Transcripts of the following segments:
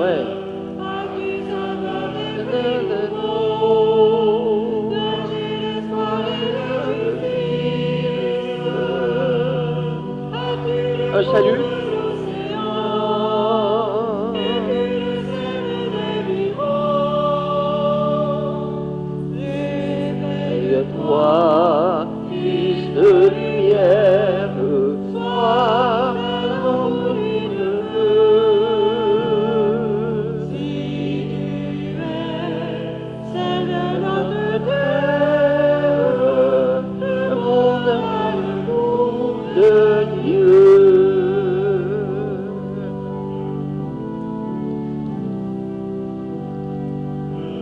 Ouais. Un salut. Réveille-toi, fils de lumière, sois rempli de feu. Si tu es celle de notre terre, le monde amour de Dieu.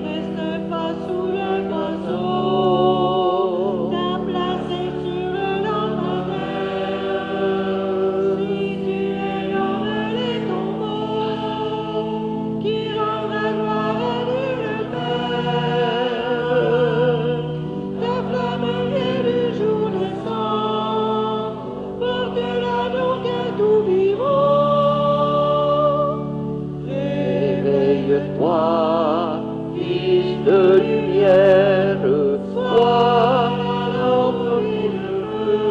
Reste pas sous le boisseau, ta place est sur le lampadaire. Si tu es l'homme des tombeaux, qui rendra gloire à Dieu le Père, ta flamme vient du jour naissant, porte-la donc à tout vivant. Réveille-toi, fils de lumière, sois rempli de feu.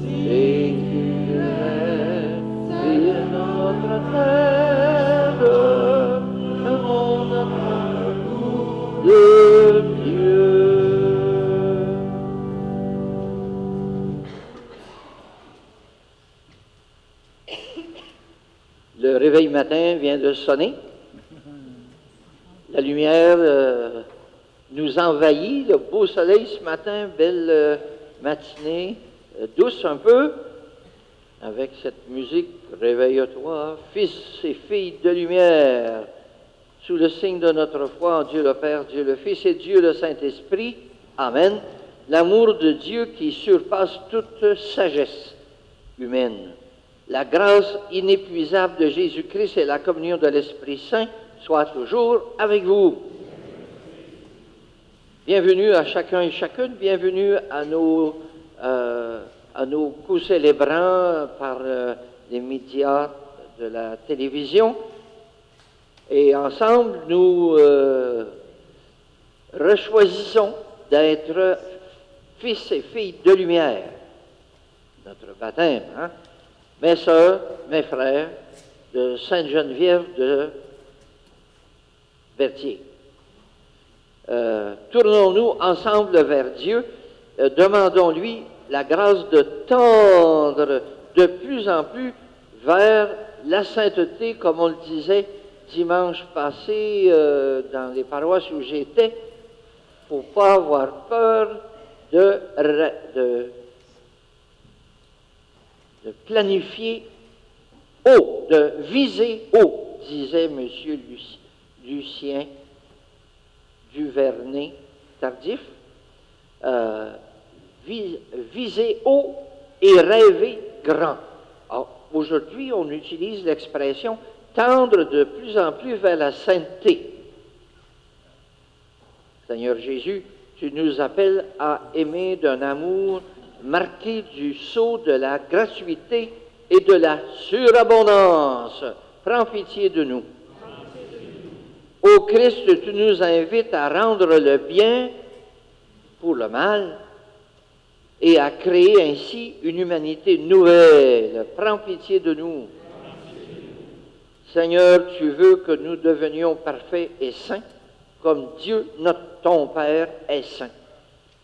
Si tu es notre terre, le monde amour de Dieu. Le réveil matin vient de sonner. La lumière nous envahit, le beau soleil ce matin, belle matinée, douce un peu, avec cette musique, réveille-toi, fils et filles de lumière, sous le signe de notre foi en Dieu le Père, Dieu le Fils et Dieu le Saint-Esprit. Amen. L'amour de Dieu qui surpasse toute sagesse humaine. La grâce inépuisable de Jésus-Christ et la communion de l'Esprit Saint soient toujours avec vous. Bienvenue à chacun et chacune, bienvenue à nos co-célébrants par les médias de la télévision. Et ensemble, nous rechoisissons d'être fils et filles de lumière. Notre baptême, hein? Mes sœurs, mes frères, de Sainte-Geneviève de Berthier. Tournons-nous ensemble vers Dieu, demandons-lui la grâce de tendre de plus en plus vers la sainteté, comme on le disait dimanche passé dans les paroisses où j'étais. Il ne faut pas avoir peur de planifier haut, de viser haut, disait M. Lucien Duvernay Tardif. Viser haut et rêver grand. Alors, aujourd'hui, on utilise l'expression tendre de plus en plus vers la sainteté. Seigneur Jésus, tu nous appelles à aimer d'un amour marqué du sceau de la gratuité et de la surabondance. Prends pitié de nous. Ô Christ, tu nous invites à rendre le bien pour le mal et à créer ainsi une humanité nouvelle. Prends pitié de nous. Seigneur, tu veux que nous devenions parfaits et saints, comme Dieu, ton Père, est saint.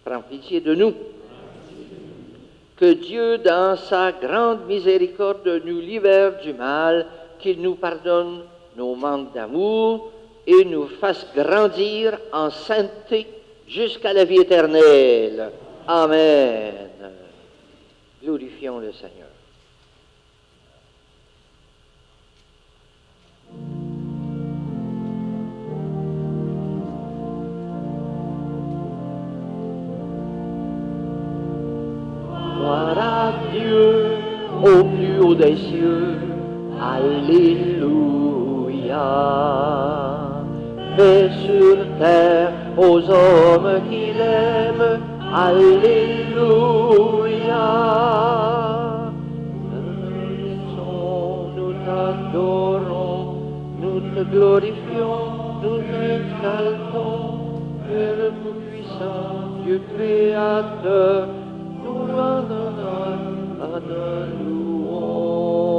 Prends pitié de nous. Que Dieu, dans sa grande miséricorde, nous libère du mal, qu'il nous pardonne nos manques d'amour et nous fasse grandir en sainteté jusqu'à la vie éternelle. Amen. Glorifions le Seigneur. Gloire à Dieu au plus haut des cieux. Alléluia. Paix sur terre aux hommes qu'il aime. Alléluia. Nous t'adorons. nous te glorifions, nous t'exaltons, Père tout-puissant, Dieu créateur, nous adorons à ta louange.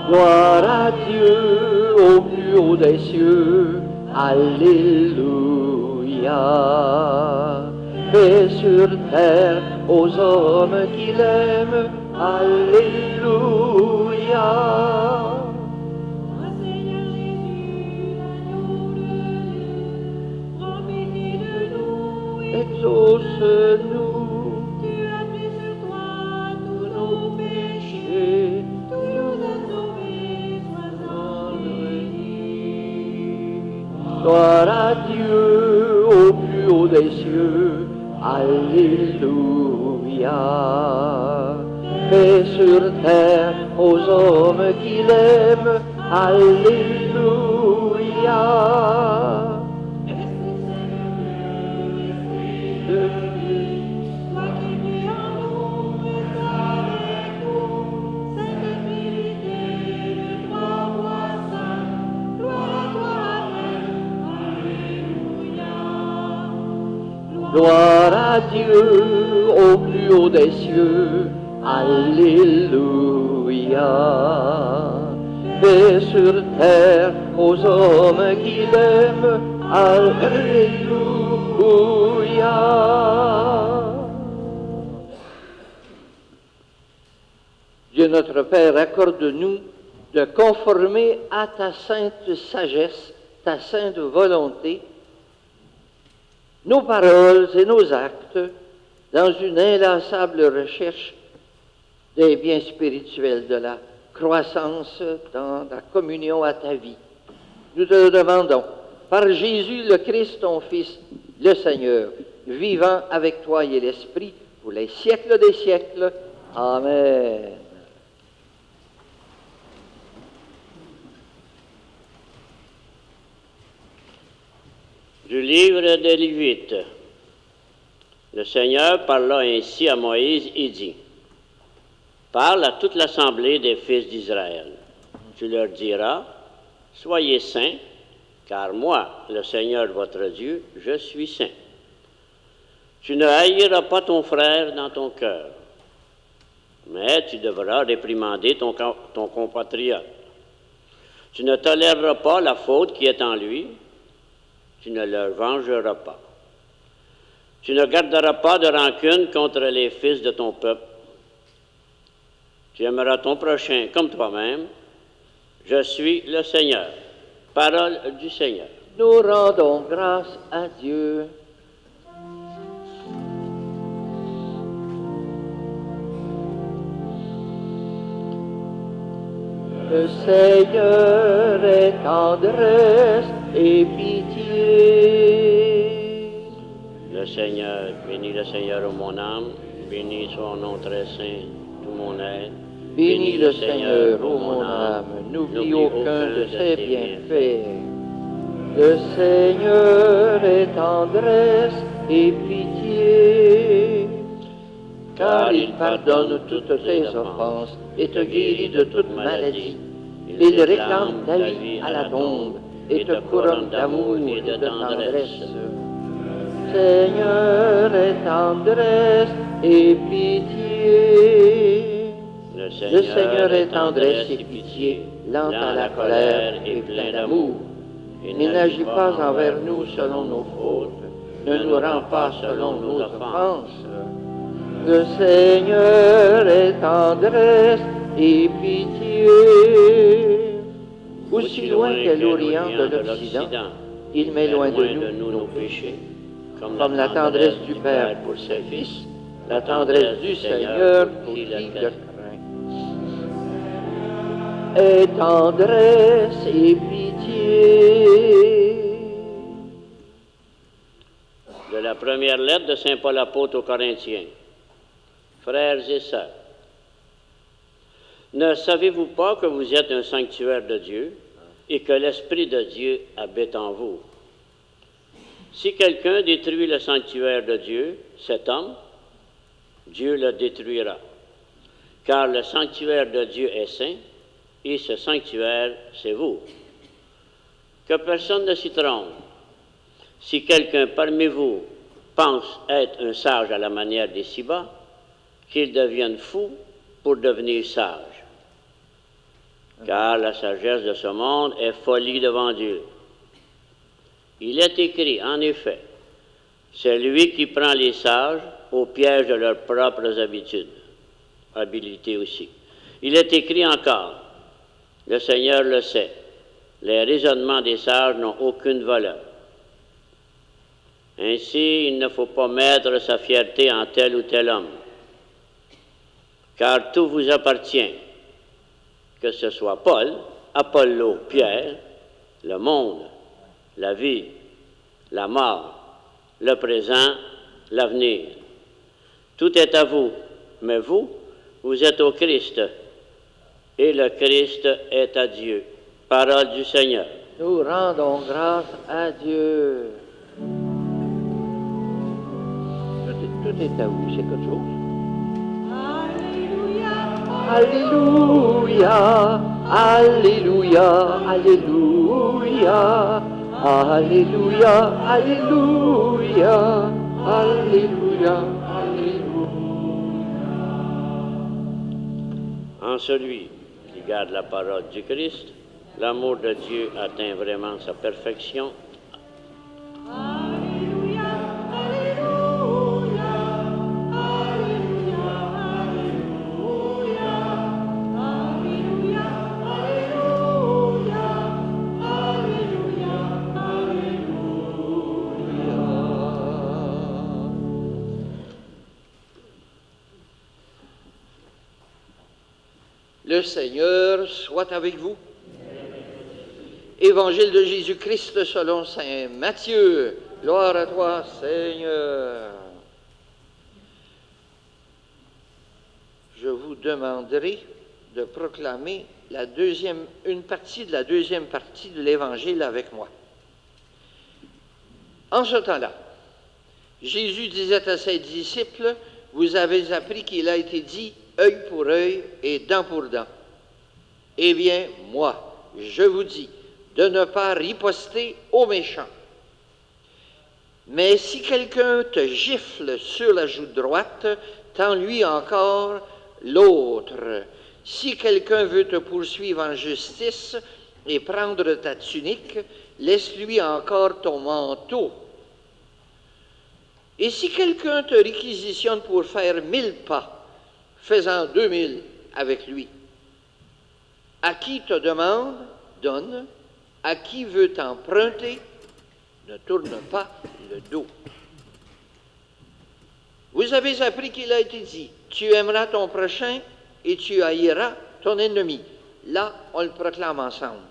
Gloire à Dieu au plus haut des cieux, Alléluia. Paix sur terre aux hommes qui l'aiment, Alléluia. Seigneur Jésus, l'agneau de Dieu, prends pitié de nous et Exauce-nous, tu as pris sur toi tous nos péchés, tu nous as sauvés, sois-en béni. gloire à Dieu au plus haut des cieux, Alléluia. Paix sur terre aux hommes qui l'aiment, Alléluia. De Toi qui vis en nous, reste avec nous, Sainte Trinité, le trois rois saints, gloire à toi, Amen. Alléluia. gloire à Dieu au plus haut des cieux, Alléluia. Paix sur terre aux hommes qui l'aiment, Alléluia. Dieu notre Père, accorde-nous de conformer à ta sainte sagesse, ta sainte volonté, nos paroles et nos actes dans une inlassable recherche des biens spirituels, de la croissance dans la communion à ta vie. Nous te le demandons, par Jésus le Christ, ton Fils, le Seigneur, vivant avec toi et l'Esprit, pour les siècles des siècles. Amen. Du livre des Lévites. Le Seigneur parla ainsi à Moïse et dit, « Parle à toute l'assemblée des fils d'Israël. Tu leur diras, « Soyez saints, car moi, le Seigneur votre Dieu, je suis saint. Tu ne haïras pas ton frère dans ton cœur, mais tu devras réprimander ton compatriote. Tu ne toléreras pas la faute qui est en lui, tu ne le vengeras pas. Tu ne garderas pas de rancune contre les fils de ton peuple. Tu aimeras ton prochain comme toi-même. Je suis le Seigneur. » Parole du Seigneur. Nous rendons grâce à Dieu. Le Seigneur est tendresse et pitié. Le Seigneur, bénis le Seigneur, ô mon âme, bénis son nom très saint, tout mon être. Bénis le Seigneur, ô mon âme, n'oublie aucun de ses bienfaits. Le Seigneur est tendresse et pitié, car il pardonne toutes tes offenses et te guérit de toute maladie. Il réclame ta vie à la tombe et te couronne d'amour et de tendresse. Seigneur est tendresse et pitié. Le Seigneur est tendresse et pitié, lent à la colère et plein d'amour. Il n'agit pas envers nous selon nos fautes, ne nous rend pas selon nos offenses. Le Seigneur est tendresse et pitié. Aussi loin qu'est l'Orient de l'Occident, il met loin de nous nos péchés. Comme la tendresse du Père pour ses fils, la tendresse du Seigneur pour qui le craint. Et tendresse et pitié. De la première lettre de Saint Paul apôtre aux Corinthiens. Frères et sœurs, ne savez-vous pas que vous êtes un sanctuaire de Dieu et que l'Esprit de Dieu habite en vous? Si quelqu'un détruit le sanctuaire de Dieu, cet homme, Dieu le détruira. Car le sanctuaire de Dieu est saint, et ce sanctuaire, c'est vous. que personne ne s'y trompe. Si quelqu'un parmi vous pense être un sage à la manière des ci-bas, qu'il devienne fou pour devenir sage. Car la sagesse de ce monde est folie devant Dieu. Il est écrit, en effet, c'est lui qui prend les sages au piège de leurs propres habitudes, habilités aussi. Il est écrit encore, le Seigneur le sait, les raisonnements des sages n'ont aucune valeur. Ainsi, il ne faut pas mettre sa fierté en tel ou tel homme, car tout vous appartient, que ce soit Paul, Apollo, Pierre, le monde, la vie, la mort, le présent, l'avenir. Tout est à vous, mais vous, vous êtes au Christ, et le Christ est à Dieu. Parole du Seigneur. Nous rendons grâce à Dieu. Tout est à vous, c'est quelque chose. Alléluia, Alléluia, Alléluia, Alléluia, Alléluia, Alléluia, Alléluia. En celui qui garde la parole du Christ, l'amour de Dieu atteint vraiment sa perfection. Alléluia, Alléluia, Alléluia, Alléluia, Alléluia, Alléluia, Alléluia. Le Seigneur soit avec vous. Évangile de Jésus-Christ selon saint Matthieu. Gloire à toi, Seigneur. Je vous demanderai de proclamer une partie de la deuxième partie de l'Évangile avec moi. En ce temps-là, Jésus disait à ses disciples, « Vous avez appris qu'il a été dit œil pour œil et dent pour dent. Eh bien, moi, je vous dis de ne pas riposter aux méchants. Mais si quelqu'un te gifle sur la joue droite, tends-lui encore l'autre. Si quelqu'un veut te poursuivre en justice et prendre ta tunique, laisse-lui encore ton manteau. Et si quelqu'un te réquisitionne pour faire 1000 pas, fais-en 2000 avec lui. À qui te demande, donne. À qui veut t'emprunter, ne tourne pas le dos. Vous avez appris qu'il a été dit, tu aimeras ton prochain et tu haïras ton ennemi. Là, on le proclame ensemble.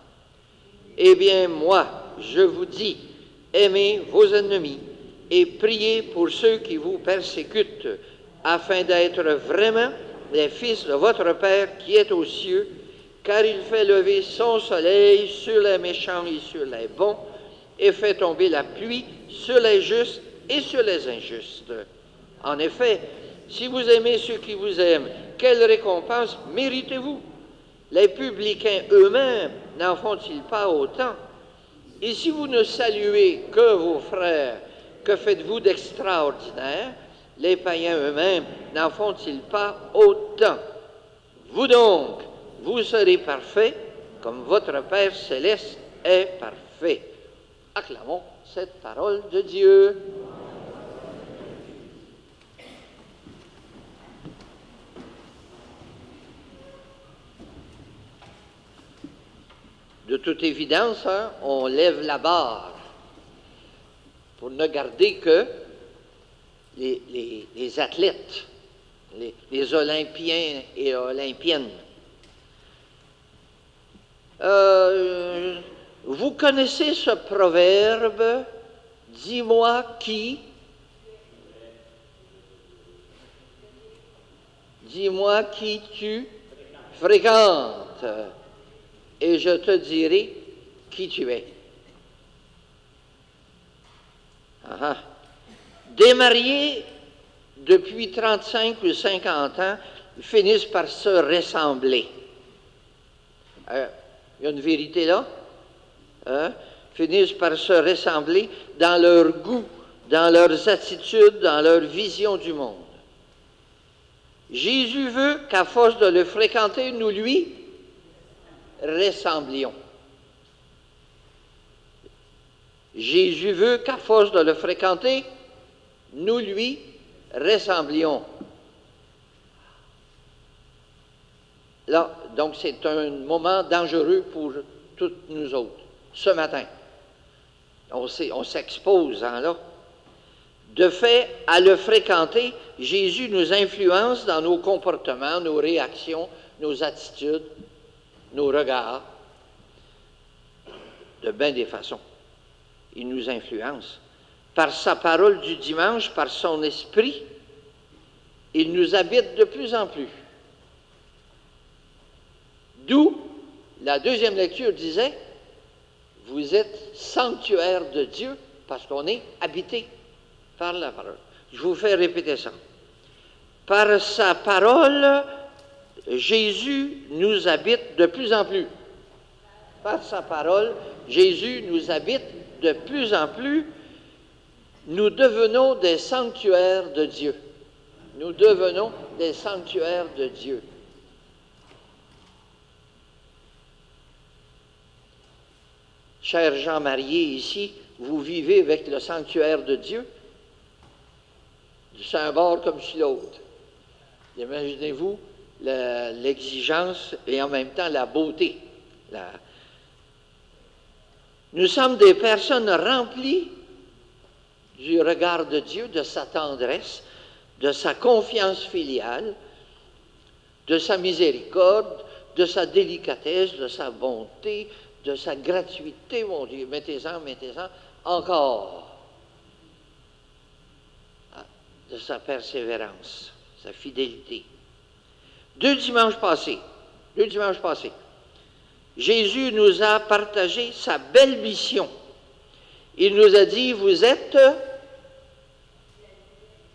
Eh bien, moi, je vous dis, aimez vos ennemis et priez pour ceux qui vous persécutent, afin d'être vraiment les fils de votre Père qui est aux cieux, car il fait lever son soleil sur les méchants et sur les bons, et fait tomber la pluie sur les justes et sur les injustes. En effet, si vous aimez ceux qui vous aiment, quelle récompense méritez-vous? Les publicains eux-mêmes n'en font-ils pas autant? Et si vous ne saluez que vos frères, que faites-vous d'extraordinaire? Les païens eux-mêmes n'en font-ils pas autant? Vous donc, vous serez parfaits, comme votre Père céleste est parfait. Acclamons cette parole de Dieu. De toute évidence, on lève la barre pour ne garder que les athlètes, les Olympiens et Olympiennes. Vous connaissez ce proverbe, dis-moi qui tu fréquentes, et je te dirai qui tu es. Des mariés, depuis 35 ou 50 ans, finissent par se ressembler. Il y a une vérité là. finissent par se ressembler dans leur goût, dans leurs attitudes, dans leur vision du monde. Jésus veut qu'à force de le fréquenter, nous lui ressemblions. Jésus veut qu'à force de le fréquenter, nous lui ressemblions. Là, donc c'est un moment dangereux pour toutes nous autres. Ce matin, on s'expose là. De fait, à le fréquenter, Jésus nous influence dans nos comportements, nos réactions, nos attitudes, nos regards, de bien des façons. Il nous influence. Par sa parole du dimanche, par son esprit, il nous habite de plus en plus. D'où la deuxième lecture disait, vous êtes sanctuaire de Dieu parce qu'on est habité par la parole. Je vous fais répéter ça. Par sa parole, Jésus nous habite de plus en plus. Par sa parole, Jésus nous habite de plus en plus. Nous devenons des sanctuaires de Dieu. Nous devenons des sanctuaires de Dieu. Chers gens mariés ici, vous vivez avec le sanctuaire de Dieu, sur un bord comme sur l'autre. Imaginez-vous l'exigence et en même temps la beauté. Nous sommes des personnes remplies du regard de Dieu, de sa tendresse, de sa confiance filiale, de sa miséricorde, de sa délicatesse, de sa bonté, de sa gratuité, mon Dieu, mettez-en, encore, de sa persévérance, sa fidélité. Deux dimanches passés, Jésus nous a partagé sa belle mission. Il nous a dit, vous êtes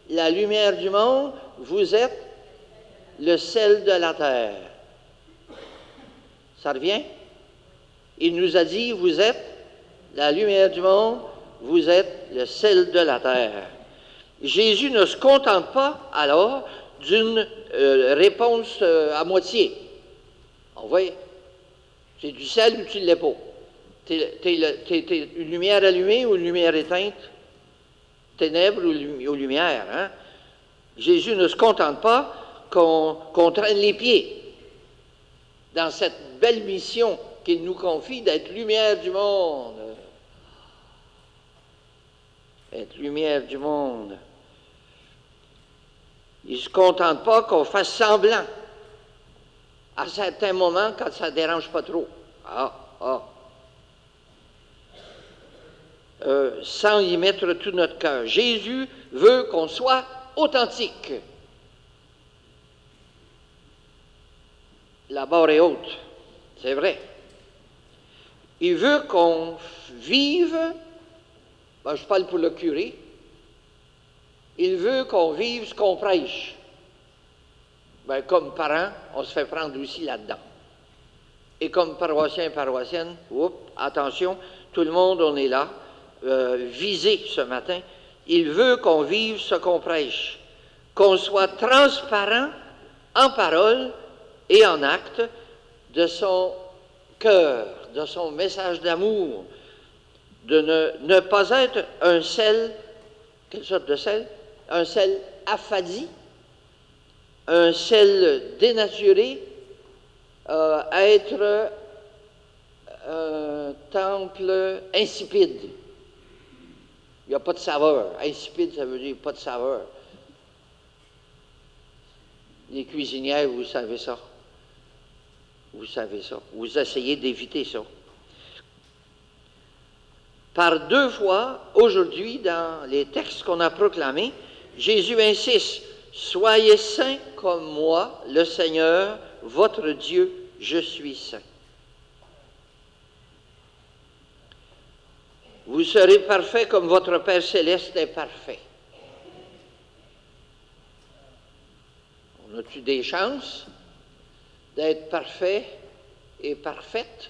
la lumière du monde, vous êtes le sel de la terre. Ça revient? Il nous a dit, vous êtes la lumière du monde, vous êtes le sel de la terre. Jésus ne se contente pas, alors, d'une réponse à moitié. On voit, c'est du sel ou tu ne l'es pas. T'es une lumière allumée ou une lumière éteinte? Ténèbres ou lumière, hein? Jésus ne se contente pas qu'on traîne les pieds dans cette belle mission qu'il nous confie d'être lumière du monde. Être lumière du monde. Il ne se contente pas qu'on fasse semblant à certains moments quand ça ne dérange pas trop. Sans y mettre tout notre cœur. Jésus veut qu'on soit authentique. La barre est haute, c'est vrai. Il veut qu'on vive, je parle pour le curé, il veut qu'on vive ce qu'on prêche. Comme parents, on se fait prendre aussi là-dedans. Et comme paroissien et paroissienne, attention, tout le monde, on est là, visé ce matin. Il veut qu'on vive ce qu'on prêche, qu'on soit transparent en parole et en acte de son cœur, de son message d'amour, de ne pas être un sel, quelle sorte de sel? Un sel affadi, un sel dénaturé, être un temple insipide. Il n'y a pas de saveur. Insipide, ça veut dire pas de saveur. Les cuisinières, vous savez ça. Vous savez ça. Vous essayez d'éviter ça. Par deux fois, aujourd'hui, dans les textes qu'on a proclamés, Jésus insiste, « Soyez saints comme moi, le Seigneur, votre Dieu, je suis saint. » Vous serez parfaits comme votre Père céleste est parfait. On a-tu des chances d'être parfait et parfaite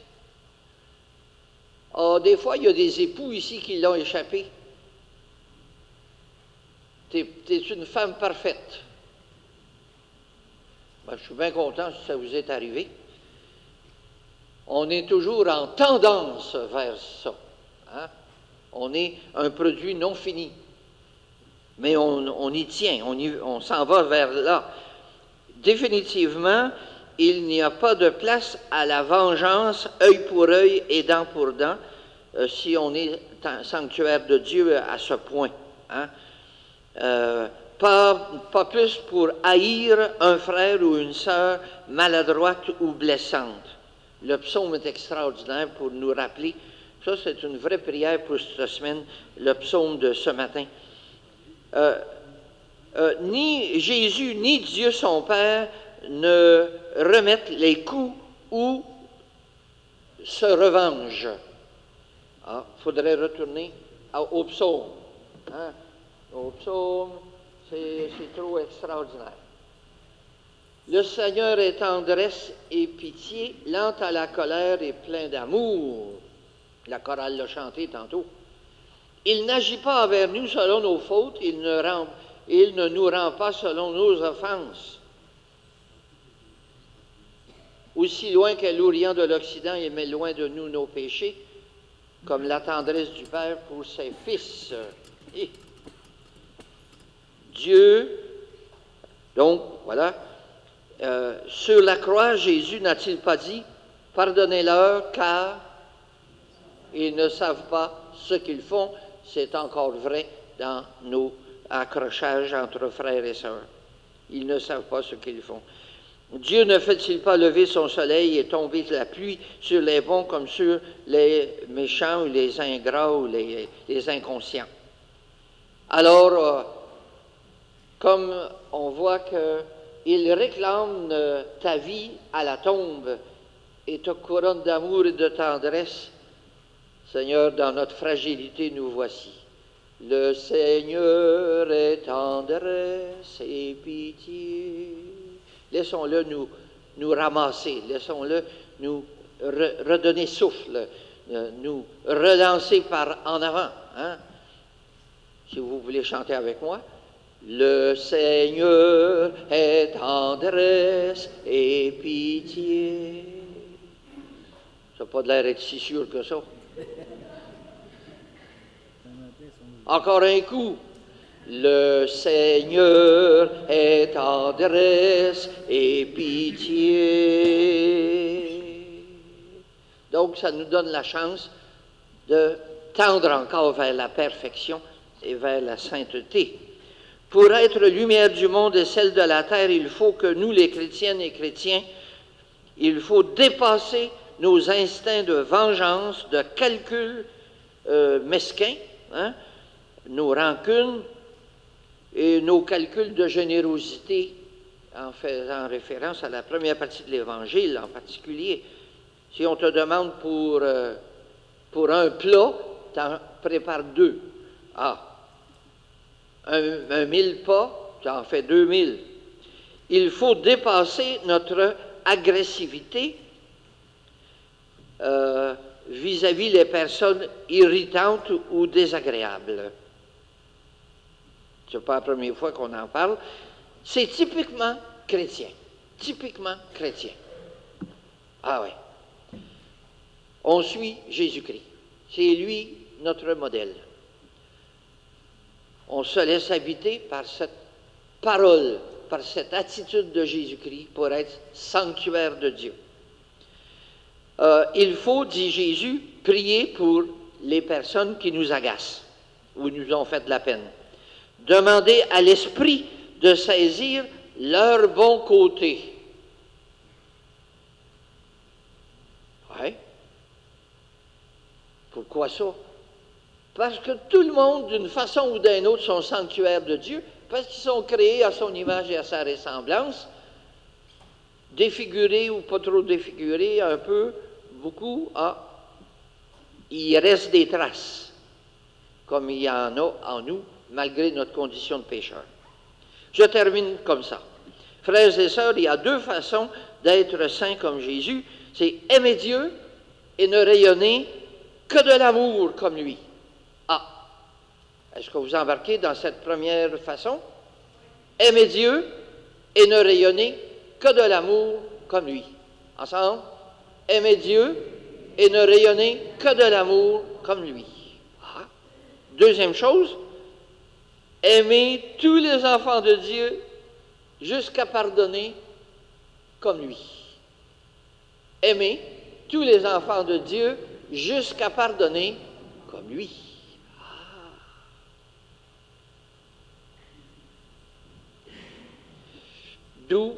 Ah, des fois, il y a des époux ici qui l'ont échappé. T'es une femme parfaite. Ben, je suis bien content si ça vous est arrivé. On est toujours en tendance vers ça. Hein? On est un produit non fini. Mais on y tient, on s'en va vers là. Définitivement, il n'y a pas de place à la vengeance, œil pour œil et dent pour dent, si on est sanctuaire de Dieu à ce point. Hein? Pas plus pour haïr un frère ou une sœur maladroite ou blessante. Le psaume est extraordinaire pour nous rappeler. Ça, c'est une vraie prière pour cette semaine, le psaume de ce matin. Ni Jésus, ni Dieu son Père ne remettent les coups ou se revengent. Il faudrait retourner au psaume. Hein? Au psaume, c'est trop extraordinaire. Le Seigneur est tendresse et pitié, lent à la colère et plein d'amour. La chorale l'a chanté tantôt. Il n'agit pas envers nous selon nos fautes, il ne nous rend pas selon nos offenses. Aussi loin qu'est l'Orient de l'Occident, il met loin de nous nos péchés, comme la tendresse du Père pour ses fils. Et Dieu, donc, voilà, sur la croix, Jésus n'a-t-il pas dit « Pardonnez-leur, car ils ne savent pas ce qu'ils font ». C'est encore vrai dans nos accrochages entre frères et sœurs. Ils ne savent pas ce qu'ils font. Dieu ne fait-il pas lever son soleil et tomber la pluie sur les bons comme sur les méchants ou les ingrats ou les inconscients? Alors, comme on voit qu'il réclame ta vie à la tombe et ta couronne d'amour et de tendresse, Seigneur, dans notre fragilité, nous voici. Le Seigneur est tendresse et pitié. Laissons-le nous ramasser, laissons-le nous redonner souffle, nous relancer en avant. Hein? Si vous voulez chanter avec moi. Le Seigneur est tendresse et pitié. Ça n'a pas de l'air d'être si sûr que ça. Encore un coup. Le Seigneur est tendresse et pitié. Donc, ça nous donne la chance de tendre encore vers la perfection et vers la sainteté. Pour être lumière du monde et celle de la terre, il faut que nous, les chrétiennes et chrétiens, il faut dépasser nos instincts de vengeance, de calcul mesquin, hein, nos rancunes et nos calculs de générosité, en faisant référence à la première partie de l'Évangile en particulier. Si on te demande pour un plat, t'en prépares 2. Un 1000 pas, tu en fais 2000. Il faut dépasser notre agressivité vis-à-vis les personnes irritantes ou désagréables. Ce n'est pas la première fois qu'on en parle. C'est typiquement chrétien. Typiquement chrétien. Ah oui. On suit Jésus-Christ. C'est lui notre modèle. On se laisse habiter par cette parole, par cette attitude de Jésus-Christ pour être sanctuaire de Dieu. Il faut, dit Jésus, prier pour les personnes qui nous agacent ou nous ont fait de la peine. Demander à l'Esprit de saisir leur bon côté. Oui. Pourquoi ça? Parce que tout le monde, d'une façon ou d'une autre, sont sanctuaires de Dieu, parce qu'ils sont créés à son image et à sa ressemblance, défigurés ou pas trop défigurés, un peu, beaucoup, il reste des traces, comme il y en a en nous, malgré notre condition de pécheur. Je termine comme ça. Frères et sœurs, il y a 2 façons d'être saints comme Jésus, c'est aimer Dieu et ne rayonner que de l'amour comme lui. Ah, est-ce que vous embarquez dans cette première façon? Aimer Dieu et ne rayonner que de l'amour comme lui. Ensemble? Aimer Dieu et ne rayonner que de l'amour comme lui. Ah. Deuxième chose, aimer tous les enfants de Dieu jusqu'à pardonner comme lui. Aimer tous les enfants de Dieu jusqu'à pardonner comme lui. Ah. D'où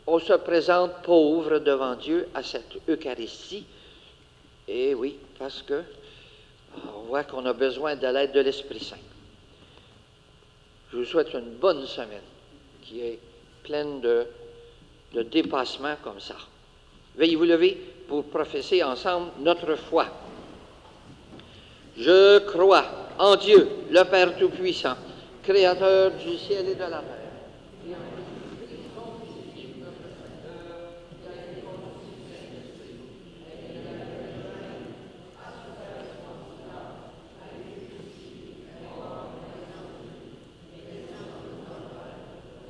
on se présente pauvre devant Dieu à cette Eucharistie. Et oui, parce que on voit qu'on a besoin de l'aide de l'Esprit Saint. Je vous souhaite une bonne semaine qui est pleine de dépassements comme ça. Veuillez vous lever pour professer ensemble notre foi. Je crois en Dieu, le Père Tout-Puissant, Créateur du ciel et de la terre.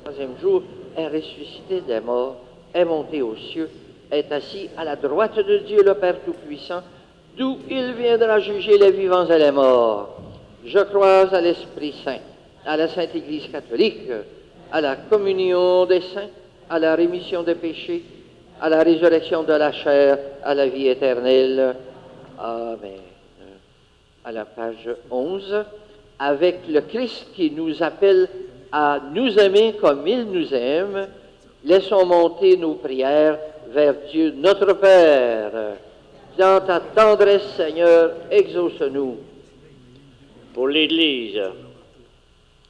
Troisième jour, est ressuscité des morts, est monté aux cieux, est assis à la droite de Dieu le Père Tout-Puissant, d'où il viendra juger les vivants et les morts. Je crois à l'Esprit Saint, à la Sainte Église catholique, à la communion des saints, à la rémission des péchés, à la résurrection de la chair, à la vie éternelle. Amen. À la page 11, avec le Christ qui nous appelle à nous aimer comme il nous aime, laissons monter nos prières vers Dieu notre Père. Dans ta tendresse, Seigneur, exauce-nous. Pour l'Église,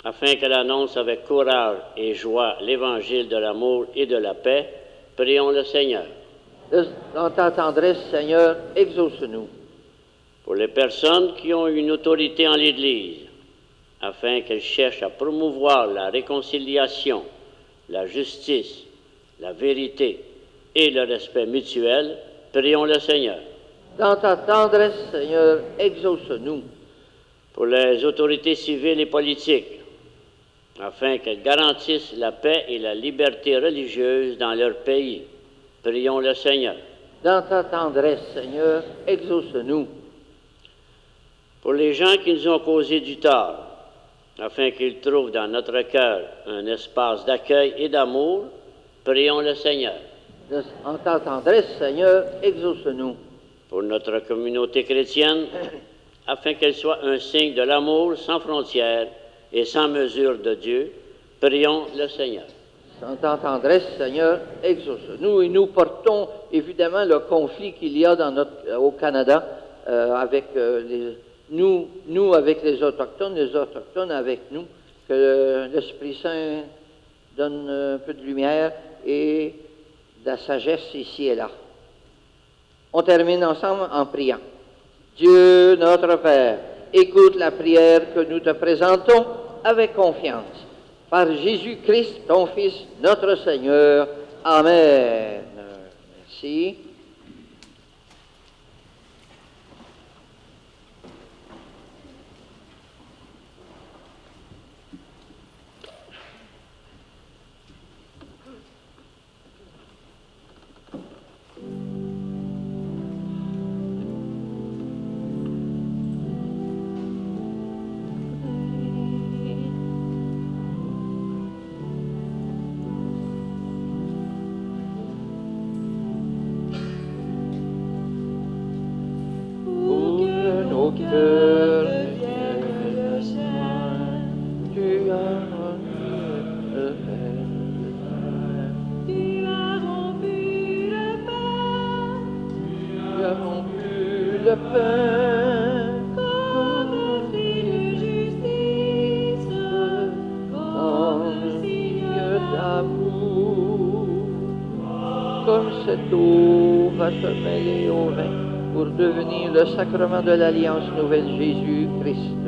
afin qu'elle annonce avec courage et joie l'évangile de l'amour et de la paix, prions le Seigneur. Dans ta tendresse, Seigneur, exauce-nous. Pour les personnes qui ont une autorité en l'Église, afin qu'elles cherchent à promouvoir la réconciliation, la justice, la vérité et le respect mutuel, prions le Seigneur. Dans ta tendresse, Seigneur, exauce-nous. Pour les autorités civiles et politiques, afin qu'elles garantissent la paix et la liberté religieuse dans leur pays, prions le Seigneur. Dans ta tendresse, Seigneur, exauce-nous. Pour les gens qui nous ont causé du tort, afin qu'ils trouvent dans notre cœur un espace d'accueil et d'amour, prions le Seigneur. En ta tendresse, Seigneur, exauce-nous. Pour notre communauté chrétienne, afin qu'elle soit un signe de l'amour sans frontières et sans mesure de Dieu, prions le Seigneur. En ta tendresse, Seigneur, exauce-nous. Et nous portons évidemment le conflit qu'il y a au Canada avec nous avec les Autochtones avec nous, que l'Esprit Saint donne un peu de lumière et de la sagesse ici et là. On termine ensemble en priant. Dieu notre Père, écoute la prière que nous te présentons avec confiance. Par Jésus-Christ, ton Fils, notre Seigneur. Amen. Merci. Le sacrement de l'Alliance nouvelle Jésus-Christ.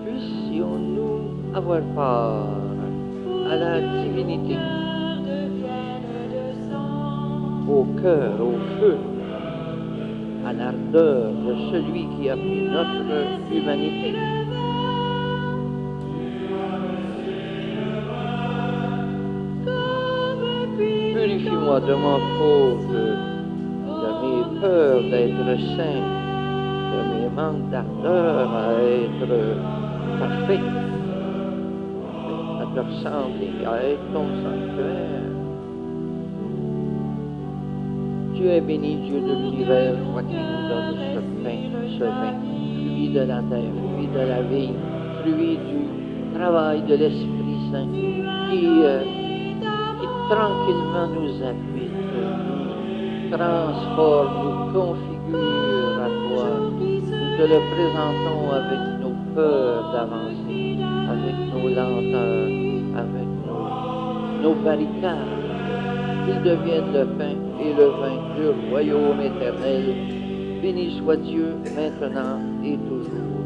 Puissions-nous avoir part à la divinité, au cœur, au feu, à à l'ardeur de celui qui a pris notre humanité. Purifie-moi de ma faute, de mes peurs d'être saint, de mes manques d'ardeur à être parfait, à te ressembler, à être ton sanctuaire. Tu es béni, Dieu de l'univers, toi qui nous donnes ce pain, ce vin, fruit de la terre, fruit de la vie, fruit du travail de l'Esprit Saint, qui tranquillement nous habite, nous transforme, nous configure à toi. Nous te le présentons avec nos peurs d'avancer, avec nos lenteurs, avec nos barricades. Qu'ils deviennent le pain et le vin du royaume éternel. Béni soit Dieu maintenant et toujours.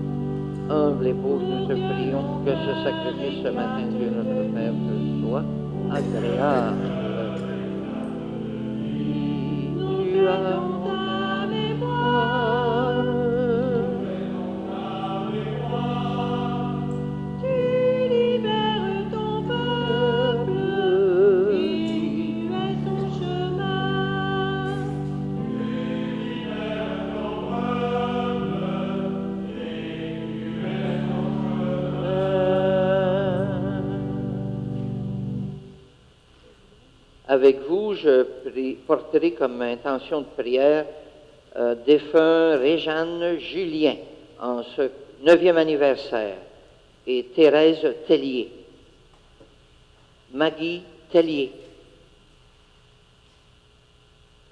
Humble et pauvre, nous te prions que ce sacrifice ce matin, Dieu notre Père, te soit agréable. Tu as mon mémoire, Tu libères ton peuple, tu es son chemin. Avec vous, je porterai comme intention de prière défunt Réjeanne Julien en ce 9e anniversaire et Thérèse Tellier, Maggie Tellier,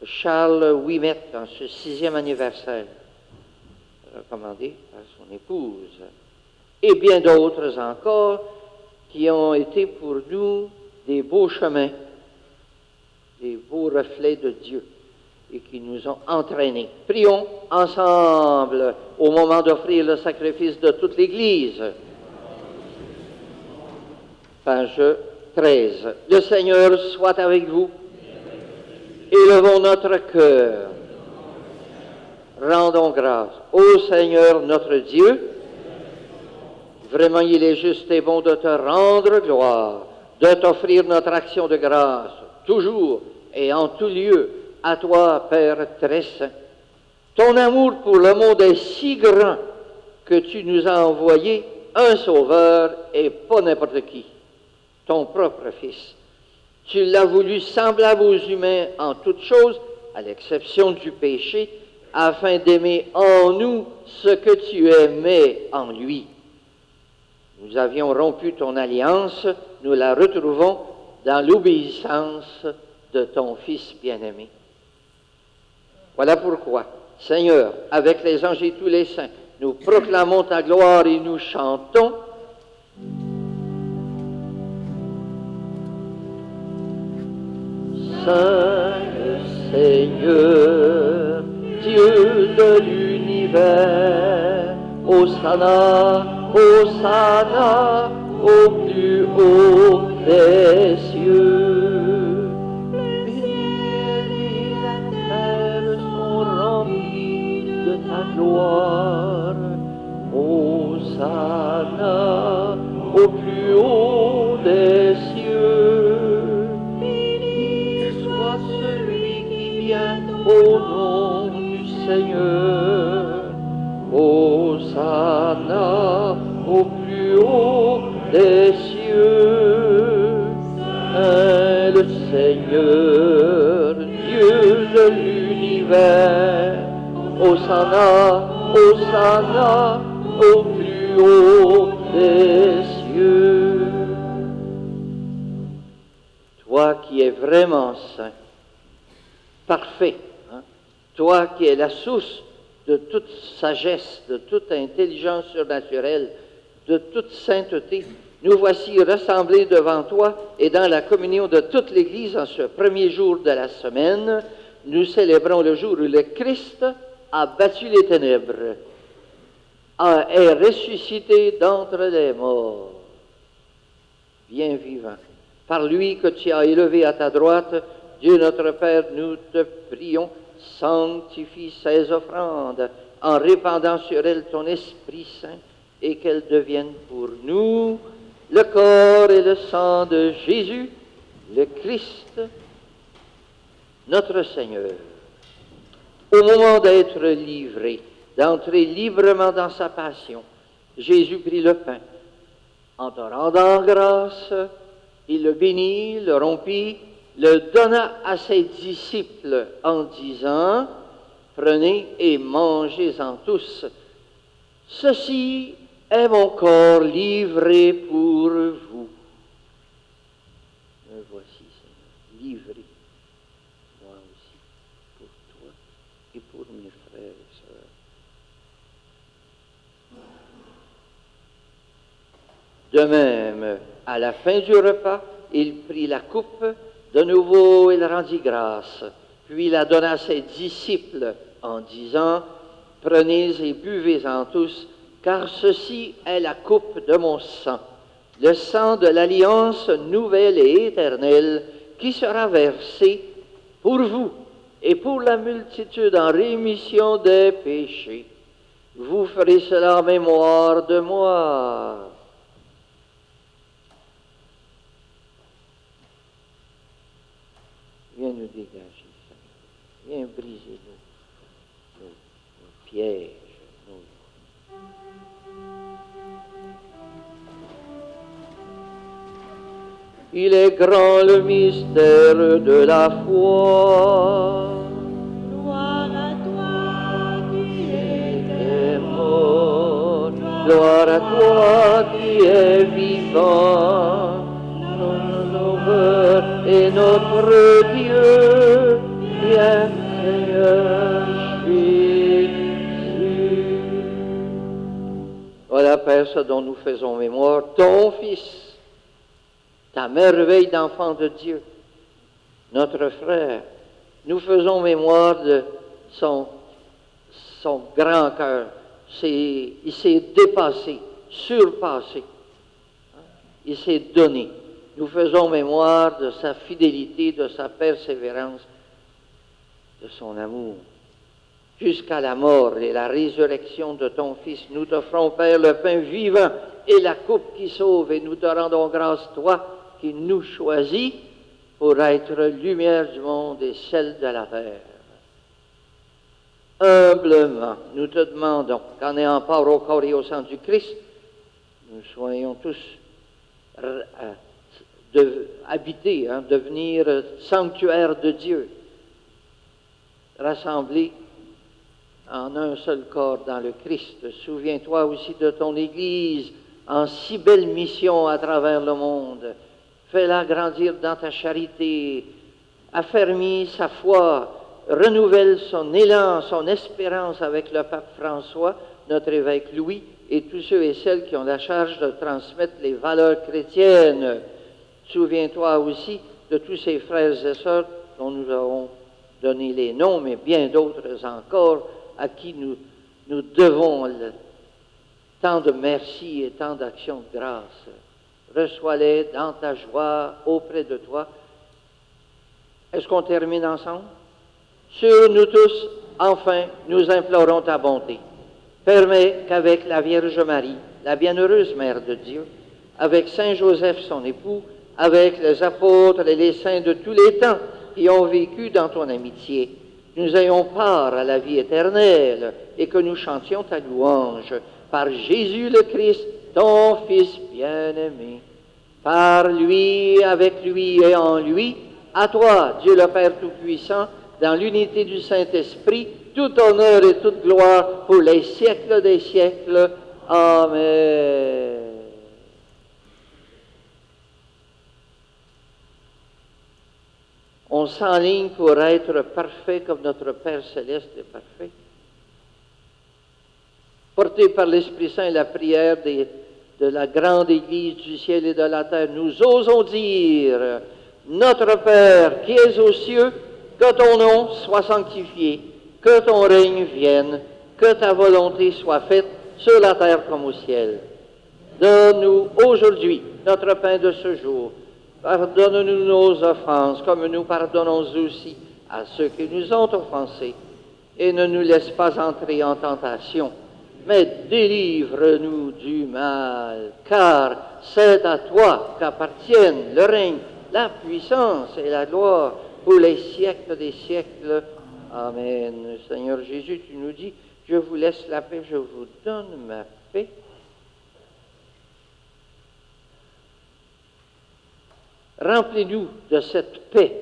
Charles Ouimet en ce 6e anniversaire, recommandé par son épouse, et bien d'autres encore qui ont été pour nous des beaux chemins, des beaux reflets de Dieu et qui nous ont entraînés. Prions ensemble au moment d'offrir le sacrifice de toute l'Église. Page 13. Le Seigneur soit avec vous. Élevons notre cœur. Rendons grâce au Seigneur notre Dieu. Vraiment, il est juste et bon de te rendre gloire, de t'offrir notre action de grâce, toujours et en tout lieu, à toi, Père très saint. Ton amour pour le monde est si grand que tu nous as envoyé un sauveur et pas n'importe qui, ton propre Fils. Tu l'as voulu semblable aux humains en toutes choses, à l'exception du péché, afin d'aimer en nous ce que tu aimais en lui. Nous avions rompu ton alliance, nous la retrouvons dans l'obéissance de ton Fils bien-aimé. Voilà pourquoi, Seigneur, avec les anges et tous les saints, nous proclamons ta gloire et nous chantons. Saint Seigneur, Dieu de l'univers, Hosanna, Hosanna, au plus haut des cieux. Le ciel et la terre sont remplis de ta gloire. Hosanna, au plus haut des cieux. Béni soit celui qui vient au nom du Seigneur. Hosanna, au plus haut des cieux. Saint le Seigneur, Dieu de l'univers. Hosanna, Hosanna, au plus haut des cieux. Toi qui es vraiment saint, parfait, toi qui es la source de toute sagesse, de toute intelligence surnaturelle, de toute sainteté, nous voici rassemblés devant toi et dans la communion de toute l'Église en ce premier jour de la semaine. Nous célébrons le jour où le Christ a battu les ténèbres, est ressuscité d'entre les morts, bien vivant. Par lui que tu as élevé à ta droite, Dieu notre Père, nous te prions, sanctifie ces offrandes en répandant sur elles ton Esprit Saint et qu'elles deviennent pour nous le corps et le sang de Jésus, le Christ, notre Seigneur. Au moment d'être livré, d'entrer librement dans sa passion, Jésus prit le pain. En te rendant grâce, il le bénit, le rompit, le donna à ses disciples en disant, « Prenez et mangez-en tous. Ceci est mon corps livré pour vous. » Me voici, Seigneur, livré, moi aussi, pour toi et pour mes frères et sœurs. De même, à la fin du repas, il prit la coupe, de nouveau il rendit grâce, puis il la donna à ses disciples en disant, « Prenez et buvez-en tous, car ceci est la coupe de mon sang, le sang de l'alliance nouvelle et éternelle qui sera versé pour vous et pour la multitude en rémission des péchés. Vous ferez cela en mémoire de moi. » Viens nous dégager, Seigneur. Viens briser nos pièges. Il est grand le mystère de la foi. Gloire à toi qui Est es mort. Gloire à toi qui es vivant. Notre et notre Dieu, bien Seigneur Jésus. Voilà, Père, ce dont nous faisons mémoire, ton Fils, ta merveille d'enfant de Dieu, notre frère. Nous faisons mémoire de son grand cœur. Il s'est dépassé, surpassé. Il s'est donné. Nous faisons mémoire de sa fidélité, de sa persévérance, de son amour. Jusqu'à la mort et la résurrection de ton Fils, nous t'offrons, Père, le pain vivant et la coupe qui sauve, et nous te rendons grâce, toi, qui nous choisis pour être lumière du monde et celle de la terre. Humblement, nous te demandons qu'en ayant part au corps et au sang du Christ, nous soyons tous habités, devenir sanctuaire de Dieu, rassemblés en un seul corps dans le Christ. Souviens-toi aussi de ton Église en si belle mission à travers le monde. Fais-la grandir dans ta charité, affermis sa foi, renouvelle son élan, son espérance avec le pape François, notre évêque Louis, et tous ceux et celles qui ont la charge de transmettre les valeurs chrétiennes. Souviens-toi aussi de tous ces frères et sœurs dont nous avons donné les noms, mais bien d'autres encore, à qui nous devons tant de merci et tant d'actions de grâce. Reçois-les dans ta joie auprès de toi. Est-ce qu'on termine ensemble? Sur nous tous, enfin, nous implorons ta bonté. Permets qu'avec la Vierge Marie, la bienheureuse Mère de Dieu, avec Saint Joseph son époux, avec les apôtres et les saints de tous les temps qui ont vécu dans ton amitié, nous ayons part à la vie éternelle et que nous chantions ta louange par Jésus le Christ, ton Fils bien-aimé. Par lui, avec lui et en lui, à toi, Dieu le Père Tout-Puissant, dans l'unité du Saint-Esprit, tout honneur et toute gloire pour les siècles des siècles. Amen. On s'enligne pour être parfait comme notre Père Céleste est parfait. Porté par l'Esprit Saint, la prière de la grande Église du ciel et de la terre, nous osons dire, notre Père qui es aux cieux, que ton nom soit sanctifié, que ton règne vienne, que ta volonté soit faite sur la terre comme au ciel. Donne-nous aujourd'hui notre pain de ce jour. Pardonne-nous nos offenses, comme nous pardonnons aussi à ceux qui nous ont offensés, et ne nous laisse pas entrer en tentation, mais délivre-nous du mal, car c'est à toi qu'appartiennent le règne, la puissance et la gloire pour les siècles des siècles. Amen. Seigneur Jésus, tu nous dis, je vous laisse la paix, je vous donne ma paix. Remplis-nous de cette paix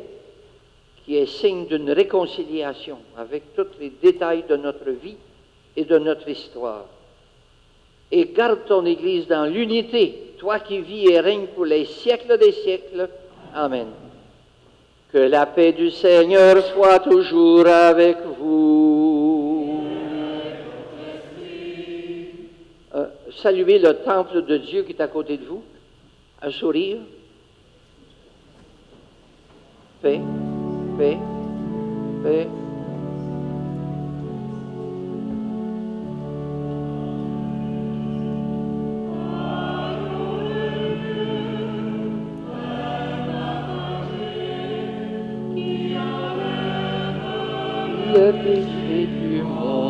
qui est signe d'une réconciliation avec tous les détails de notre vie et de notre histoire. Et garde ton Église dans l'unité, toi qui vis et règnes pour les siècles des siècles. Amen. Que la paix du Seigneur soit toujours avec vous. Saluez le temple de Dieu qui est à côté de vous. Un sourire. Paix, paix, paix. Le péché du monde.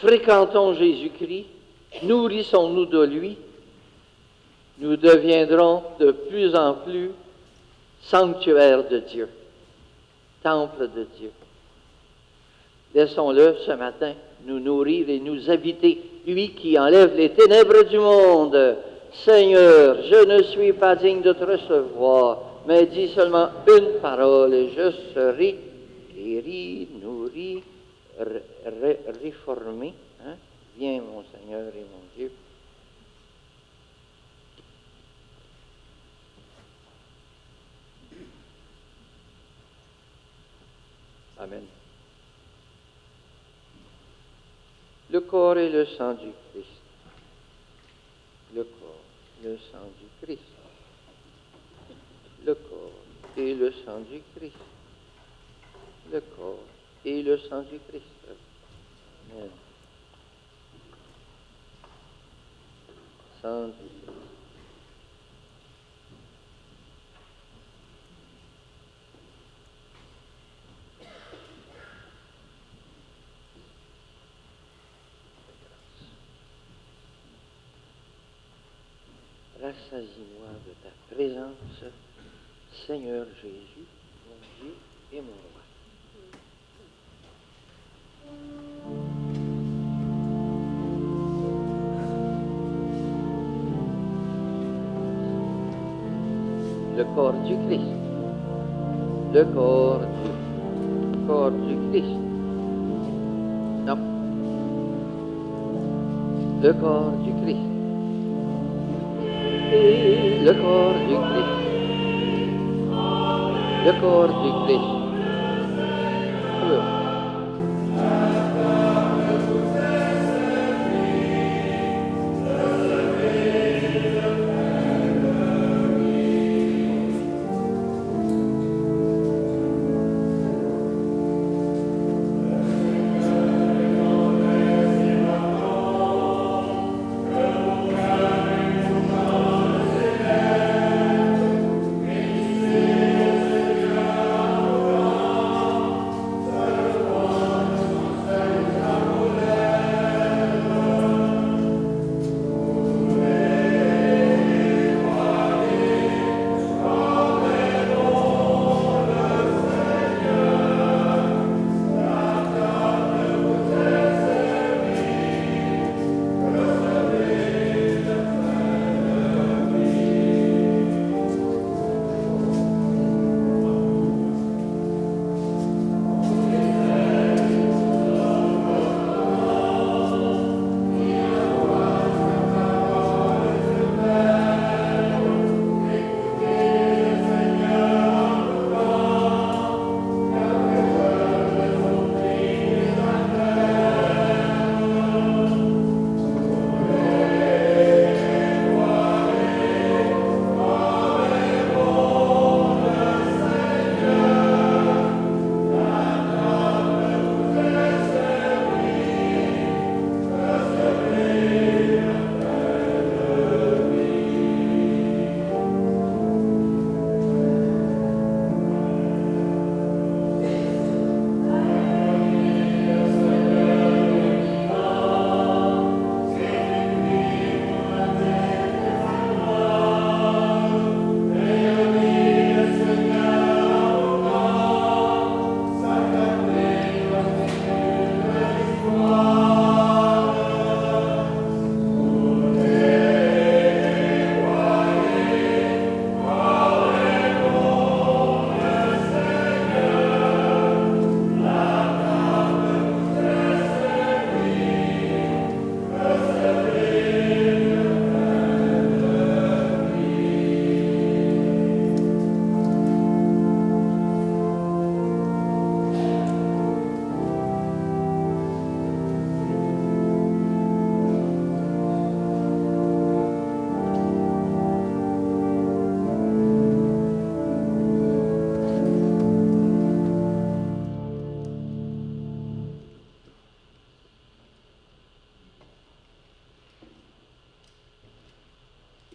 Fréquentons Jésus-Christ, nourrissons-nous de lui, nous deviendrons de plus en plus sanctuaire de Dieu, temple de Dieu. Laissons-le ce matin nous nourrir et nous habiter, lui qui enlève les ténèbres du monde. Seigneur, je ne suis pas digne de te recevoir, mais dis seulement une parole et je serai guéri, nourri, réformé. Hein? Viens, mon Seigneur et mon Dieu. Amen. Le corps et le sang du Christ. Le corps, le sang du Christ. Le corps et le sang du Christ. Le corps et le sang du Christ. Amen. Sang du Christ. Rassasie-moi de ta présence, Seigneur Jésus, mon Dieu et mon roi. Le corps du Christ. Le corps du Christ. Non. Le corps du Christ. Le corps du Christ. Le corps du Christ.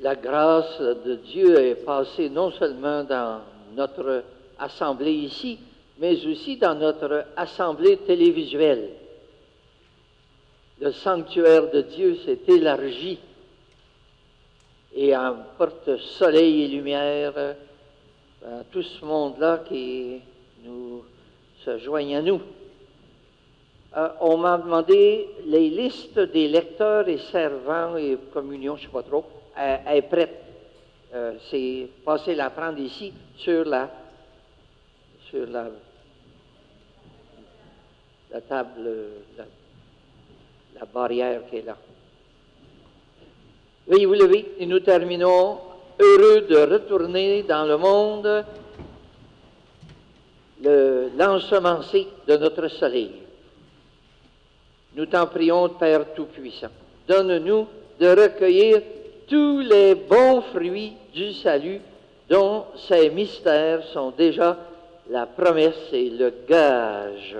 la grâce de Dieu est passée non seulement dans notre assemblée ici, mais aussi dans notre assemblée télévisuelle. Le sanctuaire de Dieu s'est élargi et emporte soleil et lumière à tout ce monde-là qui nous se joignent à nous. On m'a demandé les listes des lecteurs et servants et communion, je ne sais pas trop, est prête. C'est passé la prendre ici sur la table, la barrière qui est là. Veuillez vous lever et nous terminons heureux de retourner dans le monde l'ensemencé de notre soleil. Nous t'en prions, Père Tout-Puissant. Donne-nous de recueillir tous les bons fruits du salut dont ces mystères sont déjà la promesse et le gage.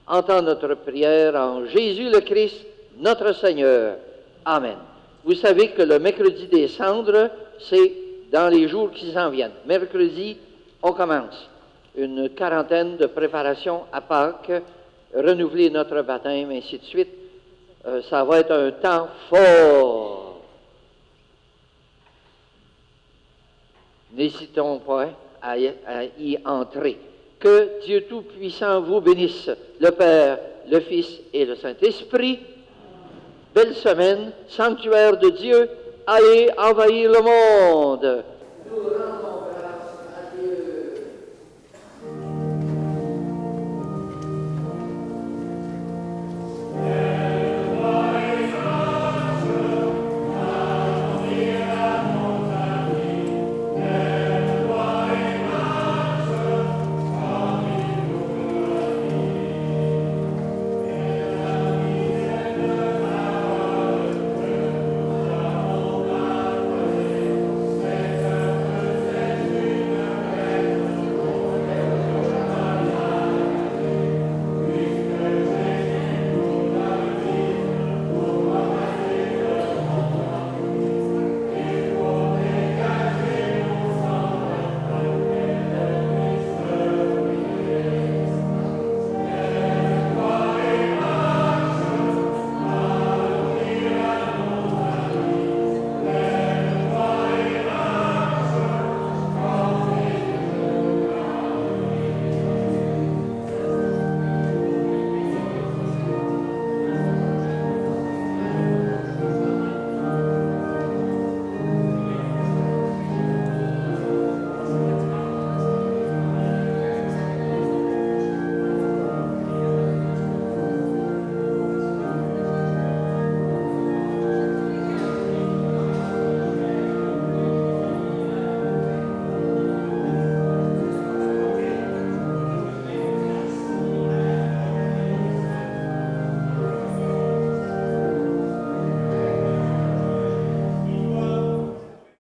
Entends notre prière en Jésus le Christ, notre Seigneur. Amen. Vous savez que le mercredi des cendres, c'est dans les jours qui s'en viennent. Mercredi, on commence une quarantaine de préparations à Pâques, renouveler notre baptême, ainsi de suite. Ça va être un temps fort. N'hésitons pas à y entrer. Que Dieu Tout-Puissant vous bénisse, le Père, le Fils et le Saint-Esprit. Belle semaine, sanctuaire de Dieu, allez envahir le monde.